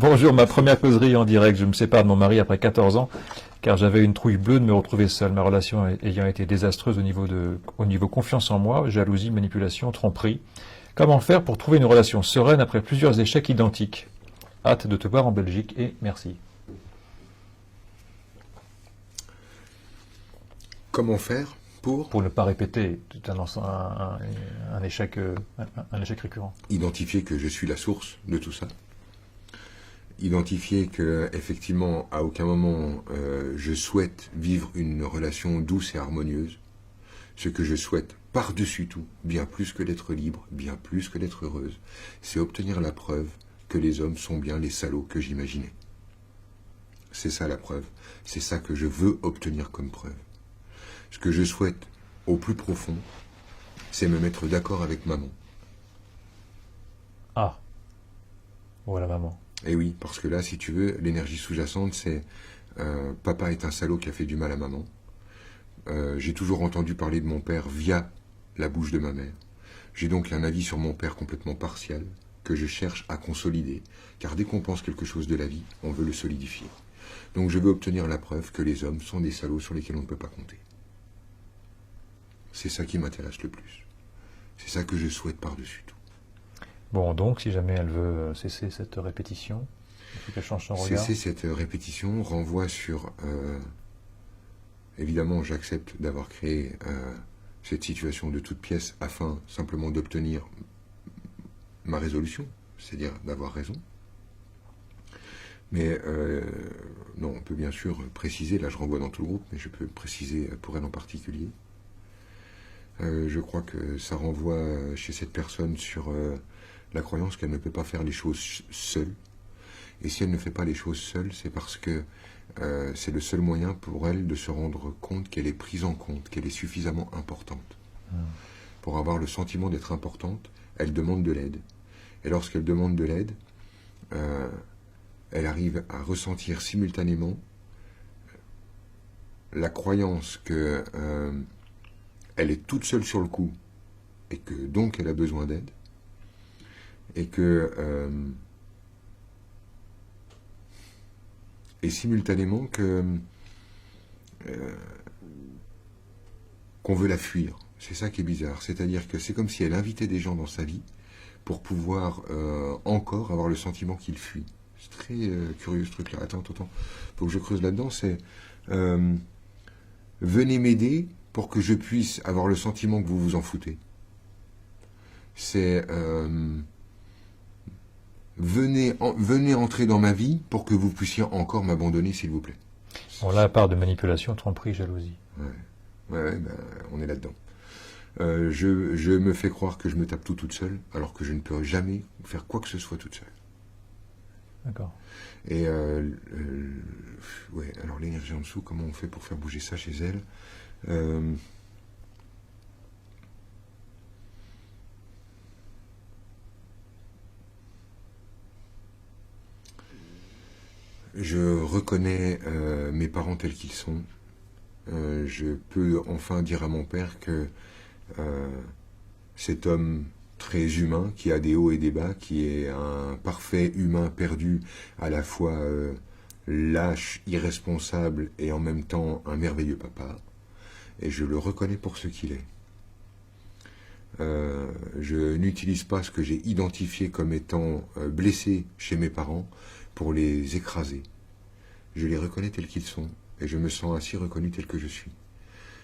Bonjour, ma première causerie en direct. Je me sépare de mon mari après 14 ans car j'avais une trouille bleue de me retrouver seul. Ma relation ayant été désastreuse au niveau confiance en moi, jalousie, manipulation, tromperie. Comment faire pour trouver une relation sereine après plusieurs échecs identiques? Hâte de te voir en Belgique et merci. Comment faire pour Pour ne pas répéter un échec, un échec récurrent. identifier que je suis la source de tout ça? Identifier que, effectivement, à aucun moment je souhaite vivre une relation douce et harmonieuse. Ce que je souhaite par-dessus tout, bien plus que d'être libre, bien plus que d'être heureuse, c'est obtenir la preuve que les hommes sont bien les salauds que j'imaginais. C'est ça la preuve. C'est ça que je veux obtenir comme preuve. Ce que je souhaite au plus profond, c'est me mettre d'accord avec maman. Ah, voilà maman. Et oui, parce que là, si tu veux, l'énergie sous-jacente, c'est papa est un salaud qui a fait du mal à maman. J'ai toujours entendu parler de mon père via la bouche de ma mère. J'ai donc un avis sur mon père complètement partial que je cherche à consolider, car dès qu'on pense quelque chose de la vie, on veut le solidifier. Donc je veux obtenir la preuve que les hommes sont des salauds sur lesquels on ne peut pas compter. C'est ça qui m'intéresse le plus. C'est ça que je souhaite par-dessus tout. Bon, donc, si jamais elle veut cesser cette répétition, il faut qu'elle change son regard. Cesser cette répétition renvoie sur... évidemment, j'accepte d'avoir créé cette situation de toute pièce afin simplement d'obtenir ma résolution, c'est-à-dire d'avoir raison. Mais non, on peut bien sûr préciser, là je renvoie dans tout le groupe, mais je peux préciser pour elle en particulier. Je crois que ça renvoie chez cette personne sur la croyance qu'elle ne peut pas faire les choses seule. Et si elle ne fait pas les choses seule, c'est parce que c'est le seul moyen pour elle de se rendre compte qu'elle est prise en compte, qu'elle est suffisamment importante. Pour avoir le sentiment d'être importante, elle demande de l'aide. Et lorsqu'elle demande de l'aide, elle arrive à ressentir simultanément la croyance que elle est toute seule sur le coup et que donc elle a besoin d'aide et que et simultanément que qu'on veut la fuir. C'est ça qui est bizarre. C'est-à-dire que c'est comme si elle invitait des gens dans sa vie pour pouvoir encore avoir le sentiment qu'il fuit. C'est très curieux ce truc-là. Attends. Faut que je creuse là-dedans. C'est venez m'aider pour que je puisse avoir le sentiment que vous vous en foutez. C'est venez entrer dans ma vie pour que vous puissiez encore m'abandonner, s'il vous plaît. Bon, là, à part de manipulation, tromperie, jalousie. Ouais, ben, on est là-dedans. Je me fais croire que je me tape tout toute seule, alors que je ne peux jamais faire quoi que ce soit toute seule. D'accord. Et ouais, alors l'énergie en dessous, comment on fait pour faire bouger ça chez elle? Je reconnais mes parents tels qu'ils sont. Je peux enfin dire à mon père que cet homme très humain, qui a des hauts et des bas, qui est un parfait humain perdu, à la fois lâche, irresponsable et en même temps un merveilleux papa, et je le reconnais pour ce qu'il est. Je n'utilise pas ce que j'ai identifié comme étant blessé chez mes parents pour les écraser. Je les reconnais tels qu'ils sont, et je me sens ainsi reconnu tel que je suis.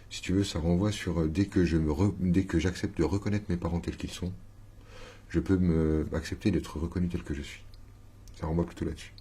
Si tu veux, ça renvoie sur dès que j'accepte de reconnaître mes parents tels qu'ils sont, je peux accepter d'être reconnu tel que je suis. Ça renvoie plutôt là-dessus.